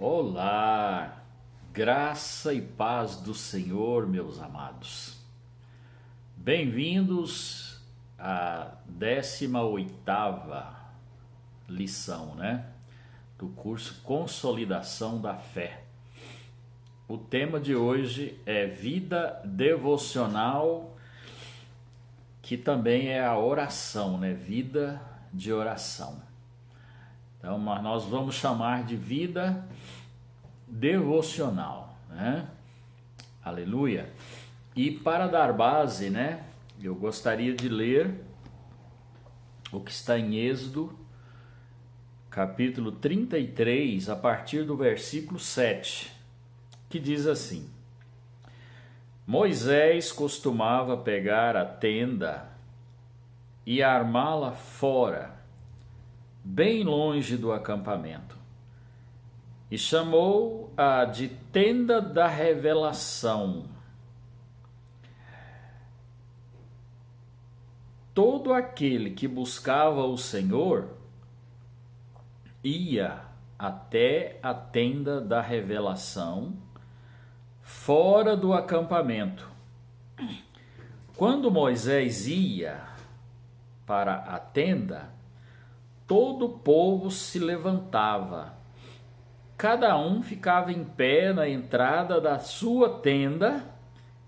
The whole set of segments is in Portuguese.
Olá, graça e paz do Senhor, meus amados. Bem-vindos à 18ª lição, do curso Consolidação da Fé. O tema de hoje é vida devocional, que também é a oração, vida de oração. Então, nós vamos chamar de vida devocional, Aleluia. E para dar base, eu gostaria de ler o que está em Êxodo, capítulo 33, a partir do versículo 7, que diz assim: Moisés costumava pegar a tenda e armá-la fora, bem longe do acampamento, e chamou-a de tenda da revelação. Todo aquele que buscava o Senhor ia até a tenda da revelação, fora do acampamento. Quando Moisés ia para a tenda, todo o povo se levantava. Cada um ficava em pé na entrada da sua tenda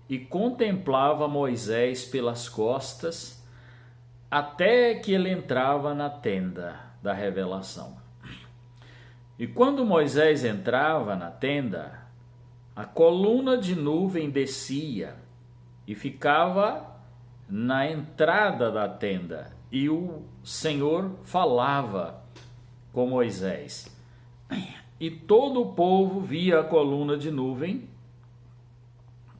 e contemplava Moisés pelas costas, até que ele entrava na tenda da revelação. E quando Moisés entrava na tenda, a coluna de nuvem descia e ficava na entrada da tenda, e o Senhor falava com Moisés. E todo o povo via a coluna de nuvem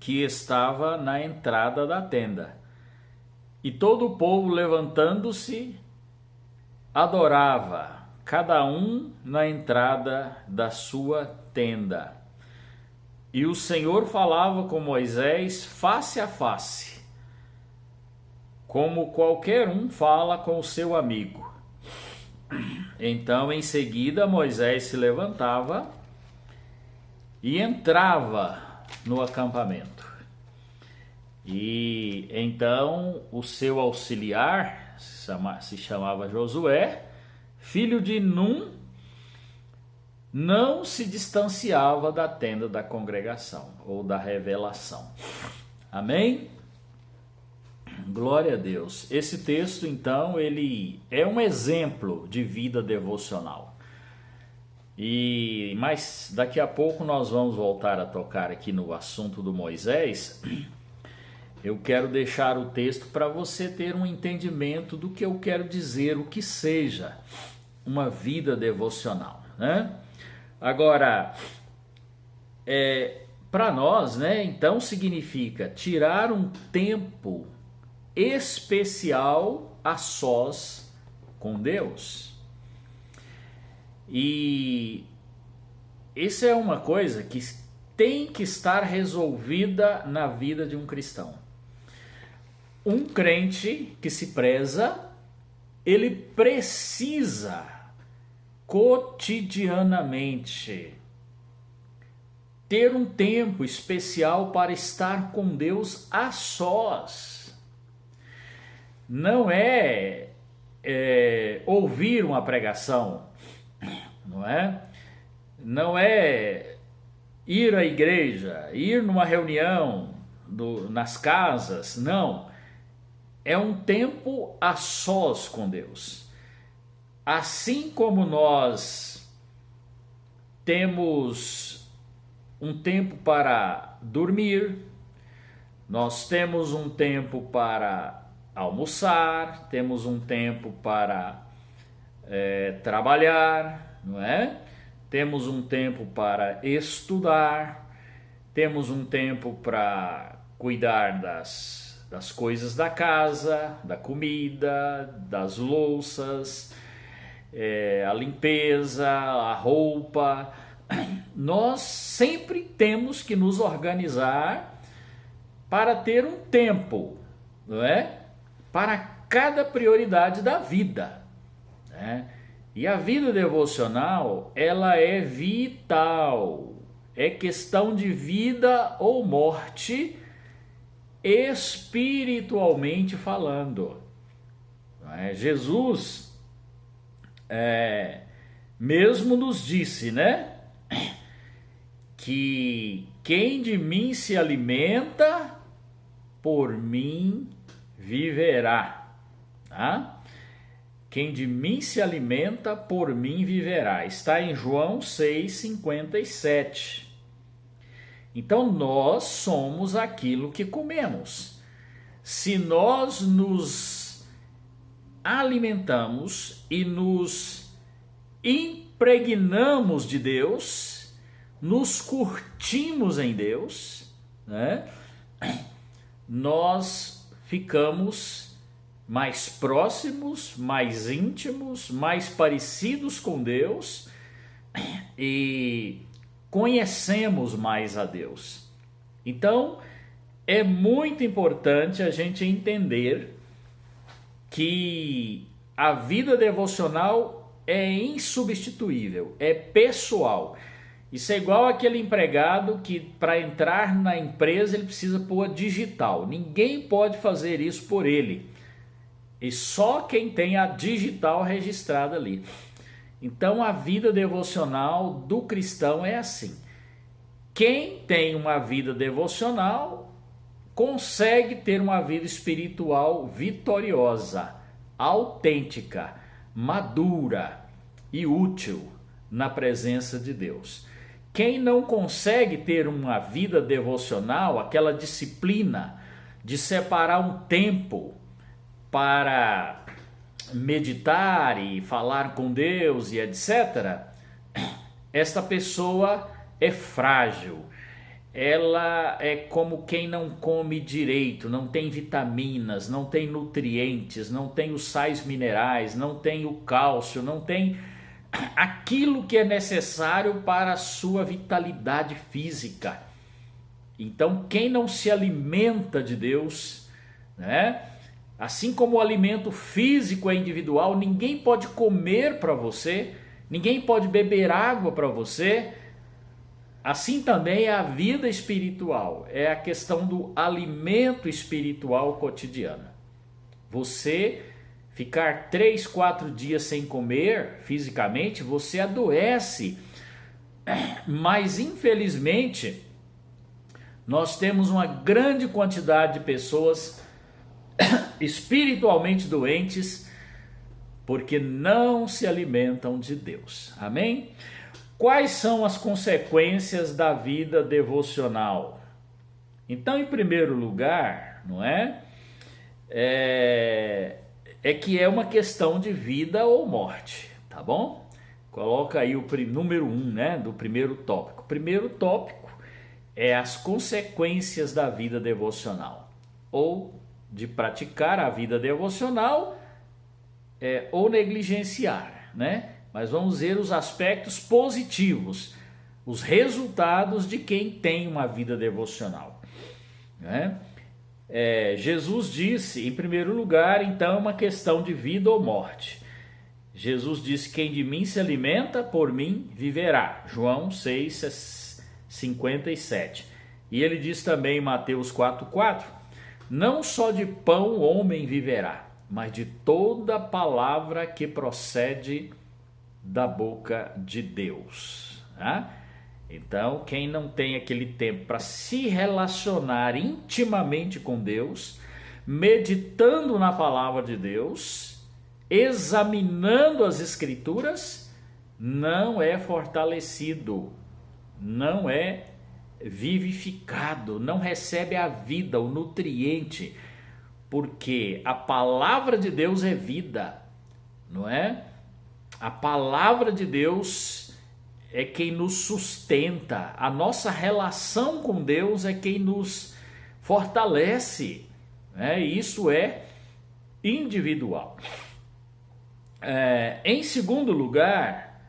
que estava na entrada da tenda. E todo o povo, levantando-se, adorava, cada um na entrada da sua tenda. E o Senhor falava com Moisés face a face, como qualquer um fala com o seu amigo. Então, em seguida, Moisés se levantava e entrava no acampamento. E então o seu auxiliar se chamava Josué, filho de Num, não se distanciava da tenda da congregação ou da revelação. Amém? Glória a Deus. Esse texto, então, ele é um exemplo de vida devocional. Mas daqui a pouco nós vamos voltar a tocar aqui no assunto do Moisés. Eu quero deixar o texto para você ter um entendimento do que eu quero dizer, o que seja uma vida devocional, Agora, para nós, então significa tirar um tempo especial a sós com Deus. E isso é uma coisa que tem que estar resolvida na vida de um cristão. Um crente que se preza, ele precisa cotidianamente ter um tempo especial para estar com Deus a sós. Não é ouvir uma pregação, não é ir à igreja, ir numa reunião nas casas, não. É um tempo a sós com Deus. Assim como nós temos um tempo para dormir, nós temos um tempo para almoçar, temos um tempo para trabalhar, Temos um tempo para estudar, temos um tempo para cuidar das coisas da casa, da comida, das louças, a limpeza, a roupa. Nós sempre temos que nos organizar para ter um tempo, para cada prioridade da vida, E a vida devocional, ela é vital. É questão de vida ou morte, espiritualmente falando. Jesus mesmo nos disse, né, que quem de mim se alimenta, por mim viverá. Tá? Quem de mim se alimenta, por mim viverá. Está em João 6,57. Então nós somos aquilo que comemos. Se nós nos alimentamos e nos impregnamos de Deus, nos curtimos em Deus, né? Nós ficamos mais próximos, mais íntimos, mais parecidos com Deus e conhecemos mais a Deus. Então, é muito importante a gente entender que a vida devocional é insubstituível, é pessoal. Isso é igual aquele empregado que para entrar na empresa ele precisa pôr digital. Ninguém pode fazer isso por ele. E só quem tem a digital registrada ali. Então a vida devocional do cristão é assim. Quem tem uma vida devocional consegue ter uma vida espiritual vitoriosa, autêntica, madura e útil na presença de Deus. Quem não consegue ter uma vida devocional, aquela disciplina de separar um tempo para meditar e falar com Deus e etc., esta pessoa é frágil. Ela é como quem não come direito, não tem vitaminas, não tem nutrientes, não tem os sais minerais, não tem o cálcio, não tem aquilo que é necessário para a sua vitalidade física. Então, quem não se alimenta de Deus, né? Assim como o alimento físico é individual, ninguém pode comer para você, ninguém pode beber água para você. Assim também é a vida espiritual, é a questão do alimento espiritual cotidiano. Você ficar 3, 4 dias sem comer fisicamente, você adoece. Mas infelizmente, nós temos uma grande quantidade de pessoas espiritualmente doentes porque não se alimentam de Deus. Amém? Quais são as consequências da vida devocional? Então, em primeiro lugar, não é que é uma questão de vida ou morte, tá bom? Coloca aí o número 1, né, do primeiro tópico. O primeiro tópico é as consequências da vida devocional, ou de praticar a vida devocional, ou negligenciar, né? Mas vamos ver os aspectos positivos, os resultados de quem tem uma vida devocional, né? Jesus disse, em primeiro lugar, então, uma questão de vida ou morte. Jesus disse, quem de mim se alimenta, por mim viverá. João 6,57. E ele diz também em Mateus 4,4, não só de pão o homem viverá, mas de toda palavra que procede da boca de Deus. Tá? Então, quem não tem aquele tempo para se relacionar intimamente com Deus, meditando na palavra de Deus, examinando as Escrituras, não é fortalecido, não é vivificado, não recebe a vida, o nutriente, porque a palavra de Deus é vida, não é? A palavra de Deus é quem nos sustenta, a nossa relação com Deus é quem nos fortalece, né? Isso é individual. Em segundo lugar,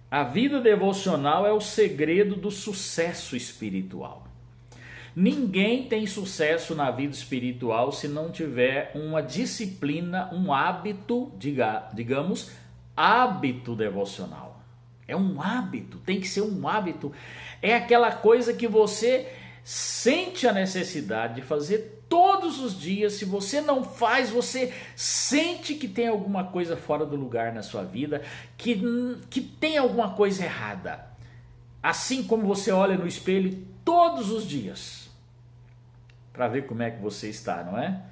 a vida devocional é o segredo do sucesso espiritual. Ninguém tem sucesso na vida espiritual se não tiver uma disciplina, um hábito, digamos, hábito devocional. É um hábito, tem que ser um hábito. É aquela coisa que você sente a necessidade de fazer todos os dias. Se você não faz, você sente que tem alguma coisa fora do lugar na sua vida, que tem alguma coisa errada. Assim como você olha no espelho todos os dias, para ver como é que você está, não é?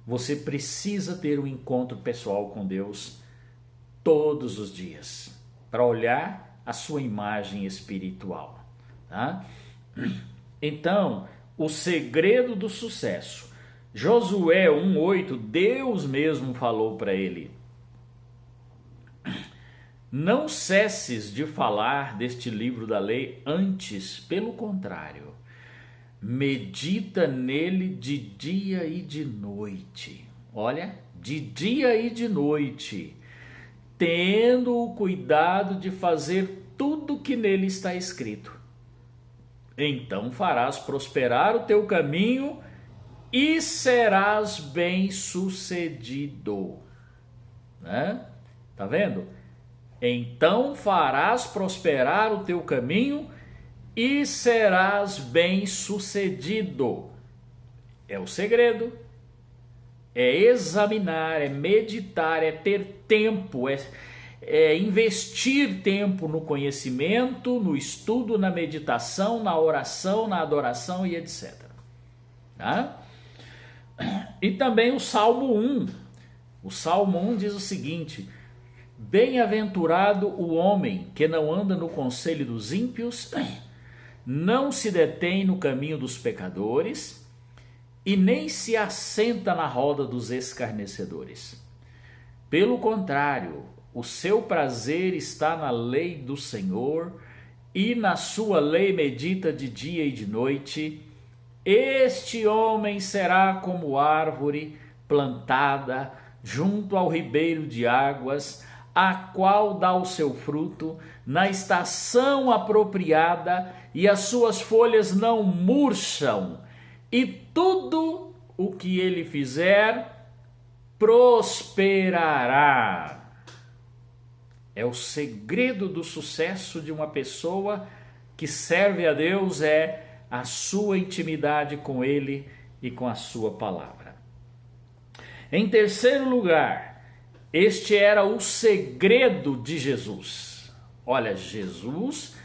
Você precisa ter um encontro pessoal com Deus todos os dias, para olhar a sua imagem espiritual, tá? Então, o segredo do sucesso. Josué 1:8, Deus mesmo falou para ele: não cesses de falar deste livro da lei, antes, pelo contrário, medita nele de dia e de noite. Olha, de dia e de noite, tendo o cuidado de fazer tudo que nele está escrito. Então farás prosperar o teu caminho e serás bem-sucedido. Né? Tá vendo? Então farás prosperar o teu caminho e serás bem-sucedido. É o segredo. É examinar, é meditar, é ter tempo, é investir tempo no conhecimento, no estudo, na meditação, na oração, na adoração e etc. Tá? E também o Salmo 1. O Salmo 1 diz o seguinte: bem-aventurado o homem que não anda no conselho dos ímpios, não se detém no caminho dos pecadores e nem se assenta na roda dos escarnecedores. Pelo contrário, o seu prazer está na lei do Senhor, e na sua lei medita de dia e de noite. Este homem será como árvore plantada junto ao ribeiro de águas, a qual dá o seu fruto na estação apropriada, e as suas folhas não murcham, e tudo o que ele fizer prosperará. É o segredo do sucesso de uma pessoa que serve a Deus, é a sua intimidade com Ele e com a sua palavra. Em terceiro lugar, este era o segredo de Jesus. Olha, Jesus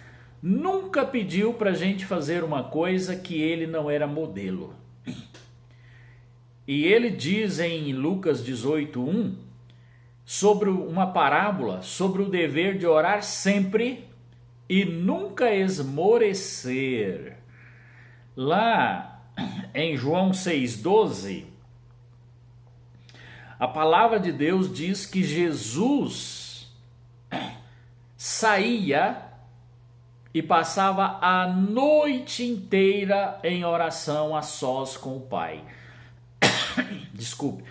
nunca pediu para a gente fazer uma coisa que ele não era modelo. E ele diz em Lucas 18:1, sobre uma parábola, sobre o dever de orar sempre e nunca esmorecer. Lá em João 6,12, a palavra de Deus diz que Jesus saía e passava a noite inteira em oração a sós com o Pai. Desculpe.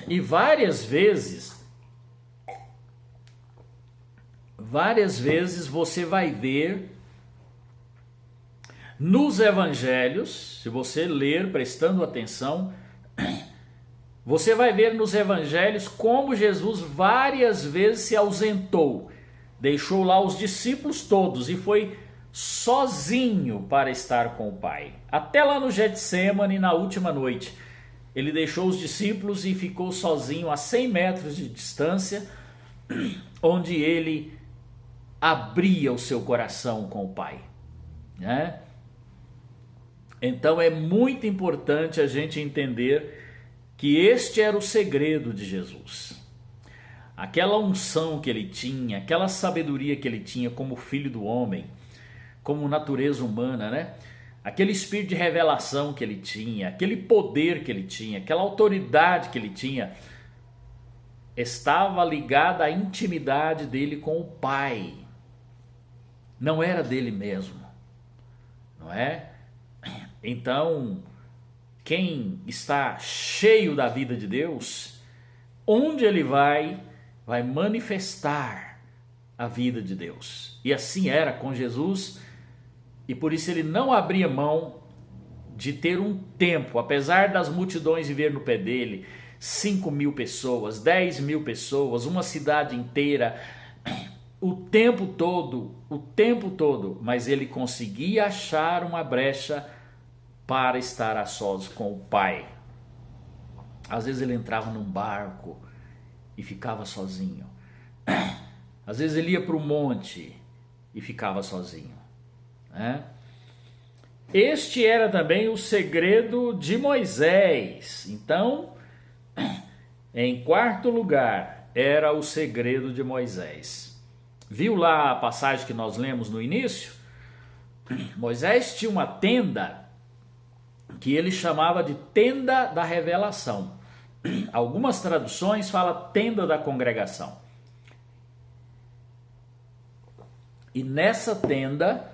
E várias vezes você vai ver nos evangelhos, se você ler prestando atenção, você vai ver nos evangelhos como Jesus várias vezes se ausentou, deixou lá os discípulos todos e foi sozinho para estar com o Pai. Até lá no Getsêmani, na última noite, ele deixou os discípulos e ficou sozinho a 100 metros de distância, onde ele abria o seu coração com o Pai, né? Então é muito importante a gente entender que este era o segredo de Jesus. Aquela unção que ele tinha, aquela sabedoria que ele tinha como filho do homem, como natureza humana, né? Aquele espírito de revelação que ele tinha, aquele poder que ele tinha, aquela autoridade que ele tinha, estava ligada à intimidade dele com o Pai. Não era dele mesmo, não é? Então, quem está cheio da vida de Deus, onde ele vai manifestar a vida de Deus. E assim era com Jesus, e por isso ele não abria mão de ter um tempo, apesar das multidões viver no pé dele, 5.000 pessoas, 10.000 pessoas, uma cidade inteira, o tempo todo, mas ele conseguia achar uma brecha para estar a sós com o Pai. Às vezes ele entrava num barco e ficava sozinho. Às vezes ele ia para o monte e ficava sozinho, né? Este era também o segredo de Moisés. Então, em quarto lugar, era o segredo de Moisés. Viu lá a passagem que nós lemos no início? Moisés tinha uma tenda que ele chamava de tenda da revelação. Algumas traduções falam tenda da congregação. E nessa tenda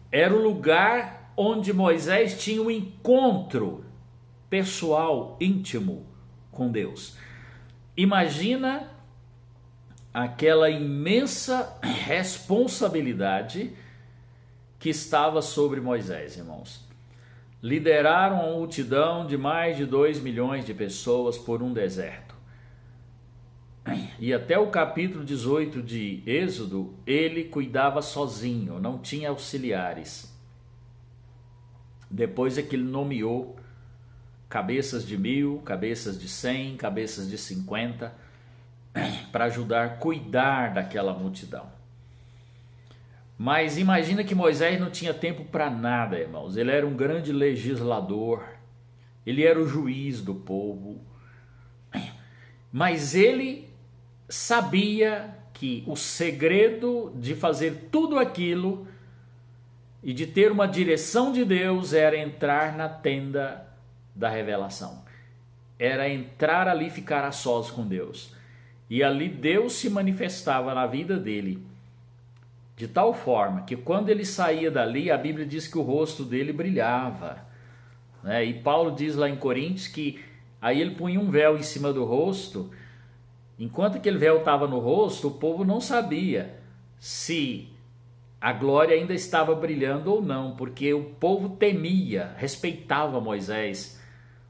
era o lugar onde Moisés tinha um encontro pessoal, íntimo com Deus. Imagina aquela imensa responsabilidade que estava sobre Moisés, irmãos. Lideraram uma multidão de mais de 2 milhões de pessoas por um deserto. E até o capítulo 18 de Êxodo, ele cuidava sozinho, não tinha auxiliares. Depois é que ele nomeou cabeças de 1.000, cabeças de 100, cabeças de 50, para ajudar a cuidar daquela multidão. Mas imagina que Moisés não tinha tempo para nada, irmãos. Ele era um grande legislador, ele era o juiz do povo, mas ele sabia que o segredo de fazer tudo aquilo e de ter uma direção de Deus era entrar na tenda da revelação. Era entrar ali e ficar a sós com Deus. E ali Deus se manifestava na vida dele de tal forma que quando ele saía dali, a Bíblia diz que o rosto dele brilhava, né? E Paulo diz lá em Coríntios que aí ele punha um véu em cima do rosto. Enquanto aquele véu estava no rosto, o povo não sabia se a glória ainda estava brilhando ou não, porque o povo temia, respeitava Moisés,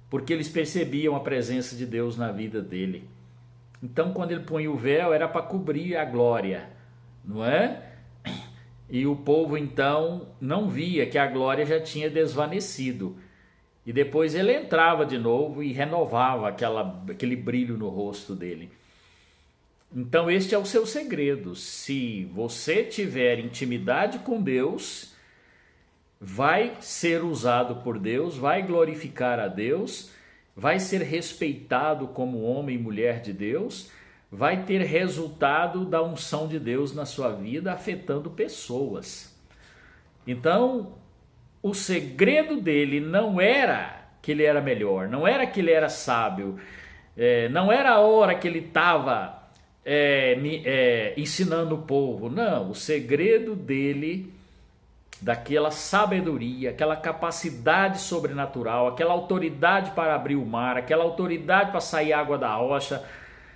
porque eles percebiam a presença de Deus na vida dele. Então, quando ele punha o véu, era para cobrir a glória, não é? E o povo, então, não via que a glória já tinha desvanecido. E depois ele entrava de novo e renovava aquele brilho no rosto dele. Então este é o seu segredo. Se você tiver intimidade com Deus, vai ser usado por Deus, vai glorificar a Deus, vai ser respeitado como homem e mulher de Deus, vai ter resultado da unção de Deus na sua vida, afetando pessoas. Então, o segredo dele não era que ele era melhor, não era que ele era sábio, não era a hora que ele estava ensinando o povo. Não, o segredo dele, daquela sabedoria, aquela capacidade sobrenatural, aquela autoridade para abrir o mar, aquela autoridade para sair água da rocha,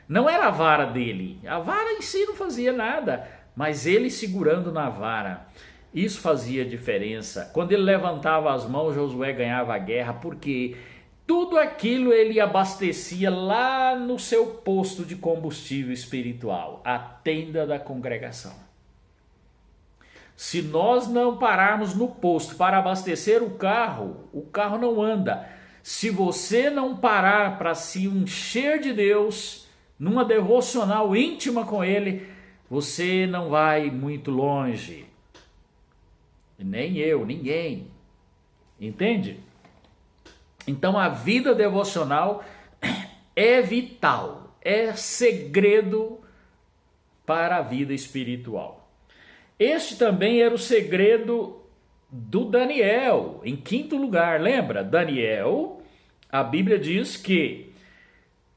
não era a vara dele. A vara em si não fazia nada, mas ele segurando na vara, isso fazia diferença. Quando ele levantava as mãos, Josué ganhava a guerra, porque tudo aquilo ele abastecia lá no seu posto de combustível espiritual, a tenda da congregação. Se nós não pararmos no posto para abastecer o carro não anda. Se você não parar para se encher de Deus, numa devocional íntima com Ele, você não vai muito longe. Nem eu, ninguém. Entende? Então a vida devocional é vital, é segredo para a vida espiritual. Este também era o segredo do Daniel, em quinto lugar. Lembra? Daniel, a Bíblia diz que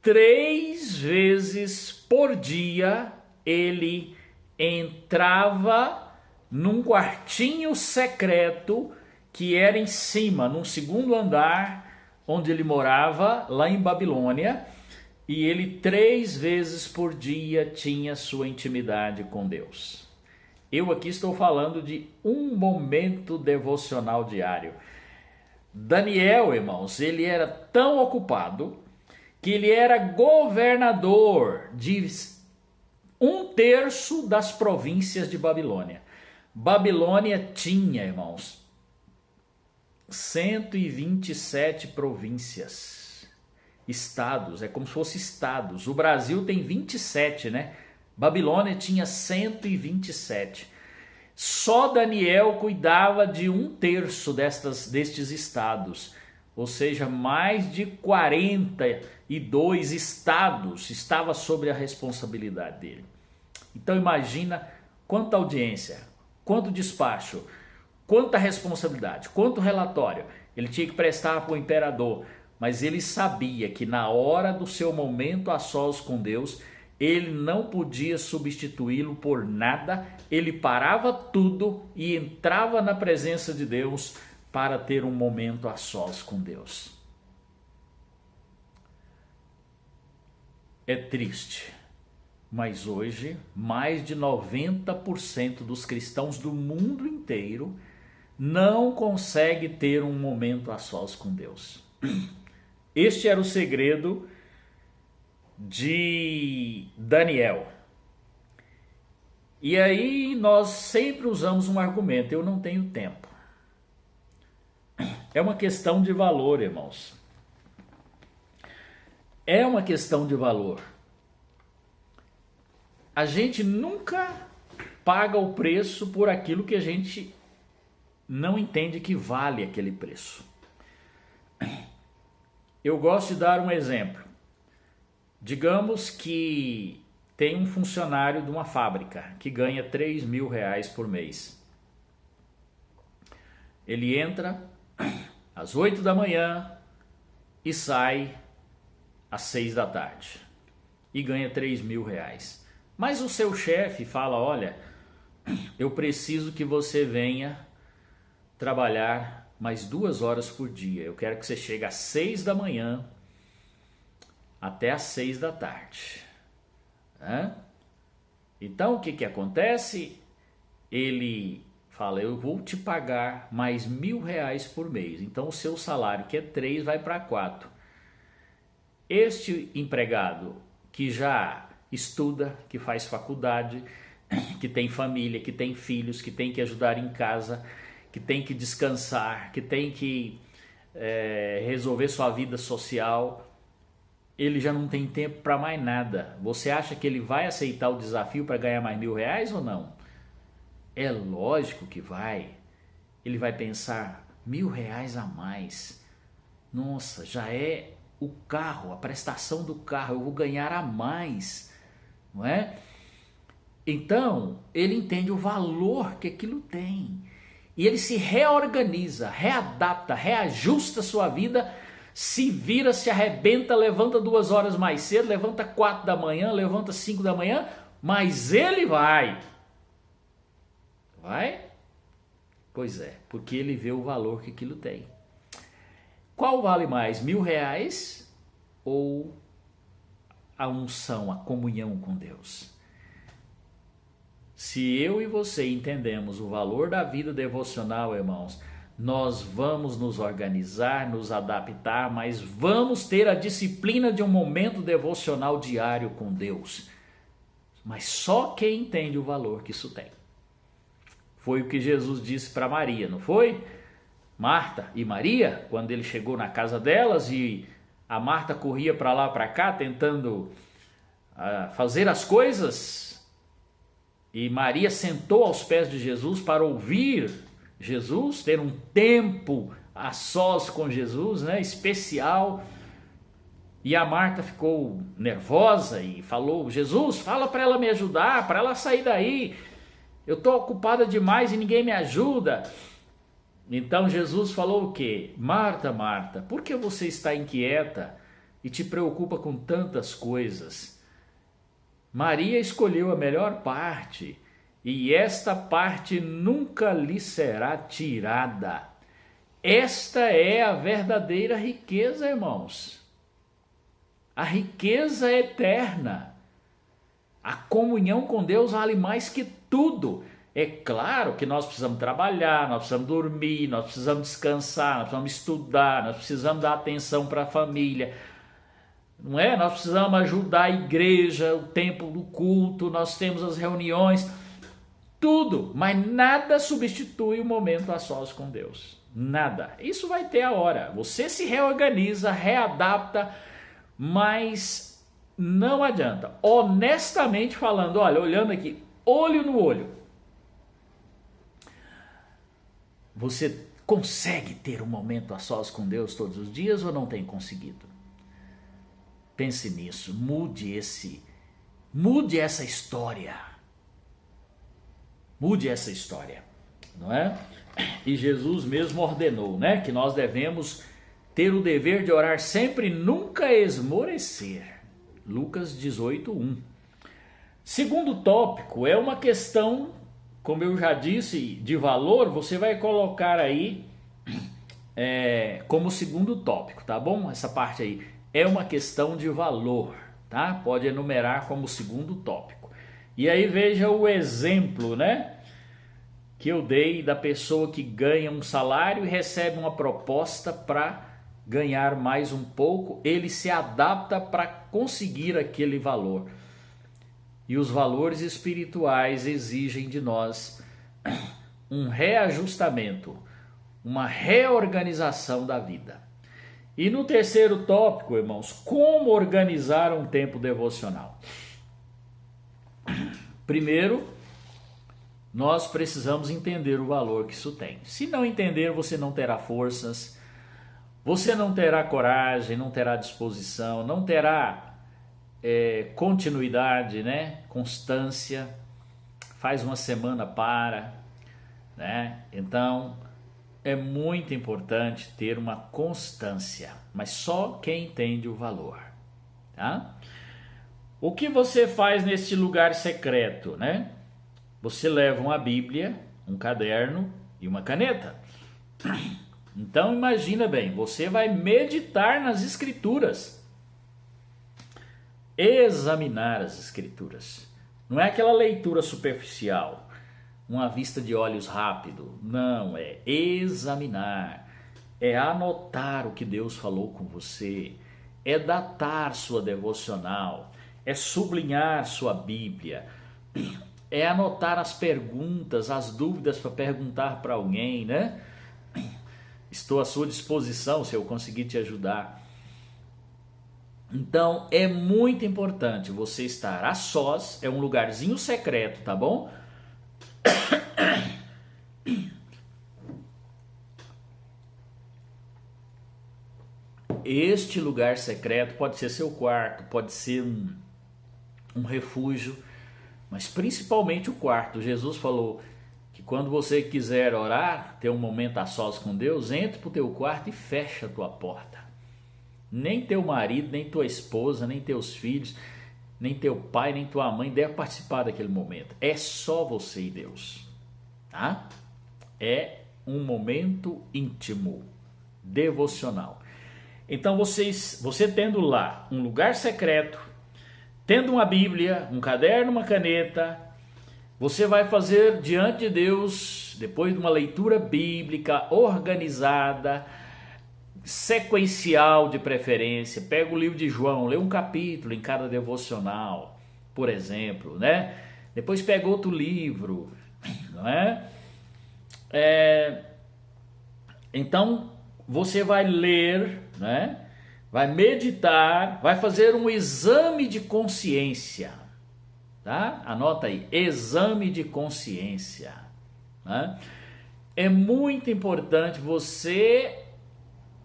3 vezes por dia ele entrava num quartinho secreto que era em cima, num segundo andar, onde ele morava, lá em Babilônia, e ele 3 vezes por dia tinha sua intimidade com Deus. Eu aqui estou falando de um momento devocional diário. Daniel, irmãos, ele era tão ocupado que ele era governador de 1/3 das províncias de Babilônia. Babilônia tinha, irmãos, 127 províncias, estados, é como se fosse estados. O Brasil tem 27, né? Babilônia tinha 127. Só Daniel cuidava de 1/3 destes estados, ou seja, mais de 42 estados estava sob a responsabilidade dele. Então imagina quanta audiência, quanto despacho, quanta responsabilidade, quanto relatório ele tinha que prestar para o imperador, mas ele sabia que na hora do seu momento a sós com Deus, ele não podia substituí-lo por nada, ele parava tudo e entrava na presença de Deus para ter um momento a sós com Deus. É triste, mas hoje mais de 90% dos cristãos do mundo inteiro não consegue ter um momento a sós com Deus. Este era o segredo de Daniel. E aí nós sempre usamos um argumento: eu não tenho tempo. É uma questão de valor, irmãos. É uma questão de valor. A gente nunca paga o preço por aquilo que a gente não entende que vale aquele preço. Eu gosto de dar um exemplo. Digamos que tem um funcionário de uma fábrica que ganha R$3.000 por mês. Ele entra às 8 da manhã e sai às 6 da tarde e ganha R$3.000. Mas o seu chefe fala: olha, eu preciso que você venha trabalhar mais 2 horas por dia. Eu quero que você chegue às 6 da manhã até às 6 da tarde. Então o que acontece? Ele fala: eu vou te pagar mais R$1.000 por mês. Então o seu salário, que é 3, vai para 4. Este empregado que já estuda, que faz faculdade, que tem família, que tem filhos, que tem que ajudar em casa, que tem que descansar, que tem que resolver sua vida social, ele já não tem tempo para mais nada. Você acha que ele vai aceitar o desafio para ganhar mais R$1.000 ou não? É lógico que vai. Ele vai pensar: R$1.000 a mais. Nossa, já é o carro, a prestação do carro, eu vou ganhar a mais, não é? Então, ele entende o valor que aquilo tem. E ele se reorganiza, readapta, reajusta a sua vida, se vira, se arrebenta, levanta 2 horas mais cedo, levanta 4 da manhã, levanta 5 da manhã, mas ele vai. Vai? Pois é, porque ele vê o valor que aquilo tem. Qual vale mais, R$1.000 ou a unção, a comunhão com Deus? Se eu e você entendemos o valor da vida devocional, irmãos, nós vamos nos organizar, nos adaptar, mas vamos ter a disciplina de um momento devocional diário com Deus. Mas só quem entende o valor que isso tem. Foi o que Jesus disse para Maria, não foi? Marta e Maria, quando ele chegou na casa delas e a Marta corria para lá para cá tentando fazer as coisas, e Maria sentou aos pés de Jesus para ouvir Jesus, ter um tempo a sós com Jesus, né, especial. E a Marta ficou nervosa e falou: Jesus, fala para ela me ajudar, para ela sair daí. Eu estou ocupada demais e ninguém me ajuda. Então Jesus falou o quê? Marta, Marta, por que você está inquieta e te preocupa com tantas coisas? Maria escolheu a melhor parte, e esta parte nunca lhe será tirada. Esta é a verdadeira riqueza, irmãos. A riqueza eterna. A comunhão com Deus vale mais que tudo. É claro que nós precisamos trabalhar, nós precisamos dormir, nós precisamos descansar, nós precisamos estudar, nós precisamos dar atenção para a família. não é? Nós precisamos ajudar a igreja, o tempo do culto, nós temos as reuniões, tudo, mas nada substitui o momento a sós com Deus. Nada. Isso vai ter a hora. Você se reorganiza, readapta, mas não adianta. Honestamente falando, olha, olhando aqui, olho no olho, você consegue ter um momento a sós com Deus todos os dias ou não tem conseguido? Pense nisso, mude essa história. Mude essa história, não é? E Jesus mesmo ordenou, né, que nós devemos ter o dever de orar sempre e nunca esmorecer. Lucas 18:1. Segundo tópico, é uma questão, como eu já disse, de valor, você vai colocar aí como segundo tópico, tá bom? Essa parte aí é uma questão de valor, tá? Pode enumerar como segundo tópico. E aí veja o exemplo, né, que eu dei da pessoa que ganha um salário e recebe uma proposta para ganhar mais um pouco, ele se adapta para conseguir aquele valor. E os valores espirituais exigem de nós um reajustamento, uma reorganização da vida. E no terceiro tópico, irmãos, como organizar um tempo devocional? Primeiro, nós precisamos entender o valor que isso tem. Se não entender, você não terá forças, você não terá coragem, não terá disposição, não terá continuidade, né? Constância. Faz uma semana para, né? Então, é muito importante ter uma constância, mas só quem entende o valor, tá? O que você faz neste lugar secreto, né? Você leva uma Bíblia, um caderno e uma caneta. Então imagina bem, você vai meditar nas Escrituras, examinar as Escrituras. Não é aquela leitura superficial, uma vista de olhos rápido. Não, é examinar, é anotar o que Deus falou com você, é datar sua devocional, é sublinhar sua Bíblia, é anotar as perguntas, as dúvidas para perguntar para alguém, né? Estou à sua disposição se eu conseguir te ajudar. Então é muito importante você estar a sós, é um lugarzinho secreto, tá bom? Este lugar secreto pode ser seu quarto, pode ser um refúgio, mas principalmente o quarto. Jesus falou que quando você quiser orar, ter um momento a sós com Deus, entre para o teu quarto e fecha a tua porta. Nem teu marido, nem tua esposa, nem teus filhos, nem teu pai, nem tua mãe deve participar daquele momento. É só você e Deus, tá? É um momento íntimo, devocional. Então você tendo lá um lugar secreto, tendo uma Bíblia, um caderno, uma caneta, você vai fazer diante de Deus, depois de uma leitura bíblica organizada, sequencial de preferência. Pega o livro de João, lê um capítulo em cada devocional, por exemplo, né? Depois pega outro livro, não é? Então você vai ler, né? Vai meditar, vai fazer um exame de consciência, tá? Anota aí, exame de consciência, né? É muito importante você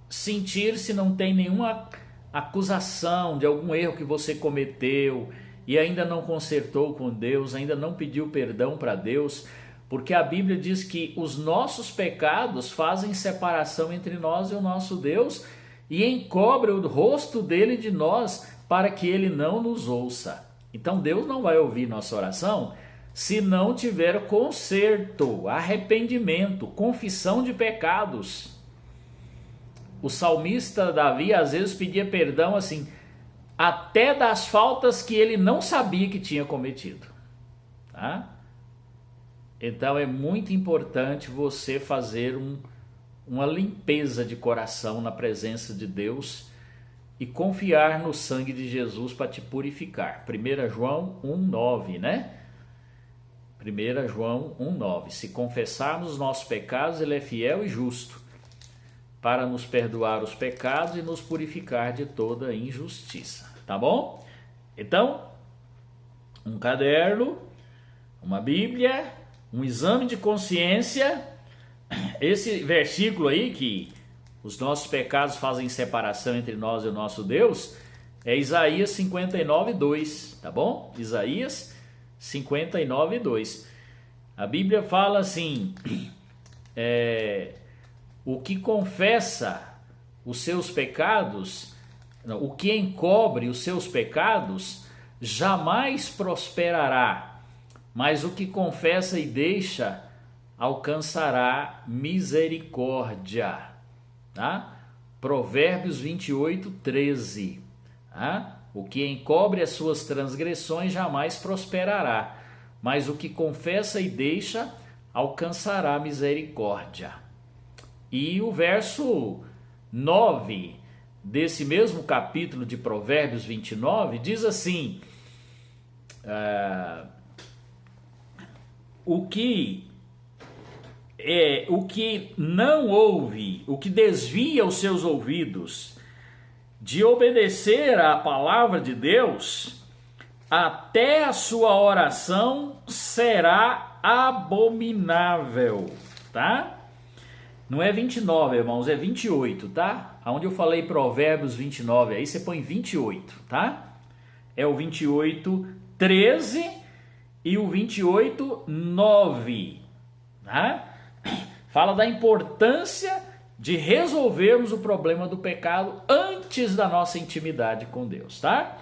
sentir se não tem nenhuma acusação de algum erro que você cometeu e ainda não consertou com Deus, ainda não pediu perdão para Deus, porque a Bíblia diz que os nossos pecados fazem separação entre nós e o nosso Deus e encobre o rosto dele de nós para que ele não nos ouça. Então Deus não vai ouvir nossa oração se não tiver conserto, arrependimento, confissão de pecados. O salmista Davi às vezes pedia perdão assim, até das faltas que ele não sabia que tinha cometido, tá? Então é muito importante você fazer uma limpeza de coração na presença de Deus e confiar no sangue de Jesus para te purificar. 1 João 1,9, né? 1 João 1,9. Se confessarmos os nossos pecados, ele é fiel e justo para nos perdoar os pecados e nos purificar de toda injustiça. Tá bom? Então, um caderno, uma Bíblia, um exame de consciência. Esse versículo aí, que os nossos pecados fazem separação entre nós e o nosso Deus, é Isaías 59:2, tá bom? Isaías 59:2. A Bíblia fala assim: o que confessa os seus pecados, não, o que encobre os seus pecados, jamais prosperará, mas o que confessa e deixa alcançará misericórdia. Tá? Provérbios 28:13. Tá? O que encobre as suas transgressões jamais prosperará, mas o que confessa e deixa alcançará misericórdia. E o verso 9 desse mesmo capítulo de Provérbios 29 diz assim: o que não ouve, o que desvia os seus ouvidos de obedecer à palavra de Deus, até a sua oração será abominável, tá? Não é 29, irmãos, é 28, tá? Onde eu falei Provérbios 29, aí você põe 28, tá? É o 28:13 e o 28:9, tá? Fala da importância de resolvermos o problema do pecado antes da nossa intimidade com Deus, tá?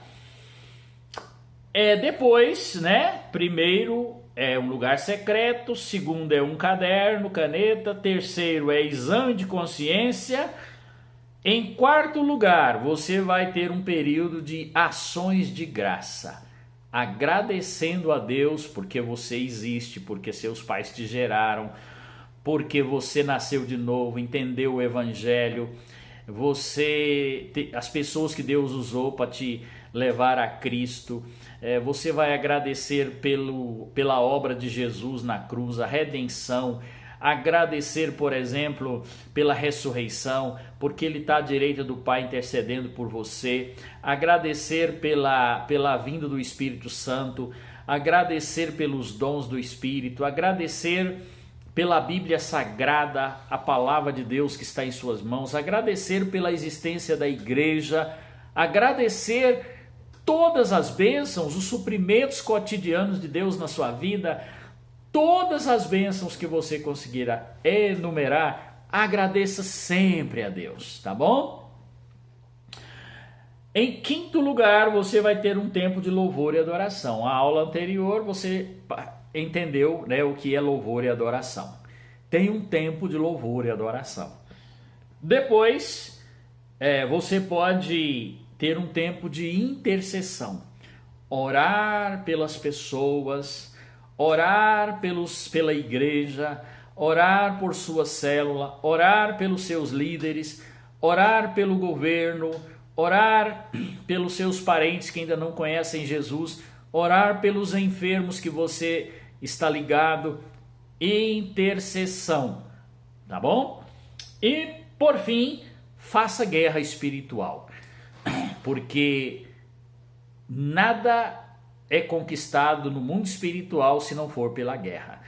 Depois, né? Primeiro é um lugar secreto, segundo é um caderno, caneta, terceiro é exame de consciência. Em quarto lugar, você vai ter um período de ações de graça, agradecendo a Deus porque você existe, porque seus pais te geraram, porque você nasceu de novo, entendeu o evangelho, as pessoas que Deus usou para te levar a Cristo. Você vai agradecer pela obra de Jesus na cruz, a redenção, agradecer, por exemplo, pela ressurreição, porque Ele está à direita do Pai intercedendo por você, agradecer pela vinda do Espírito Santo, agradecer pelos dons do Espírito, agradecer pela Bíblia Sagrada, a palavra de Deus que está em suas mãos, agradecer pela existência da igreja, agradecer todas as bênçãos, os suprimentos cotidianos de Deus na sua vida, todas as bênçãos que você conseguirá enumerar, agradeça sempre a Deus, tá bom? Em quinto lugar, você vai ter um tempo de louvor e adoração. A aula anterior você entendeu, né, o que é louvor e adoração. Tem um tempo de louvor e adoração. Depois, você pode ter um tempo de intercessão. Orar pelas pessoas, orar pela igreja, orar por sua célula, orar pelos seus líderes, orar pelo governo, orar pelos seus parentes que ainda não conhecem Jesus, orar pelos enfermos que você está ligado. Intercessão, tá bom? E por fim, faça guerra espiritual, porque nada é conquistado no mundo espiritual se não for pela guerra.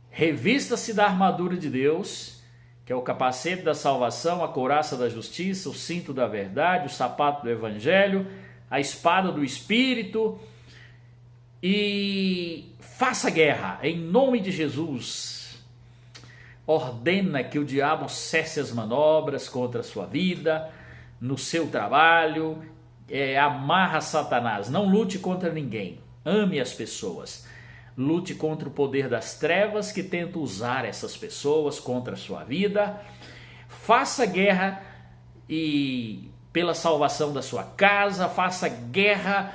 Revista-se da armadura de Deus, que é o capacete da salvação, a couraça da justiça, o cinto da verdade, o sapato do evangelho, a espada do Espírito, e faça guerra em nome de Jesus. Ordena que o diabo cesse as manobras contra a sua vida, no seu trabalho, amarra Satanás. Não lute contra ninguém, ame as pessoas. Lute contra o poder das trevas que tenta usar essas pessoas contra a sua vida. Faça guerra pela salvação da sua casa, faça guerra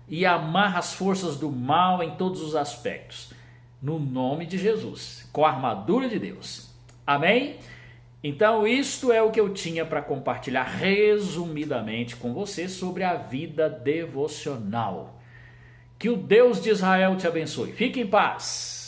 e amarra as forças do mal em todos os aspectos, no nome de Jesus, com a armadura de Deus. Amém? Então, isto é o que eu tinha para compartilhar resumidamente com você sobre a vida devocional. Que o Deus de Israel te abençoe. Fique em paz.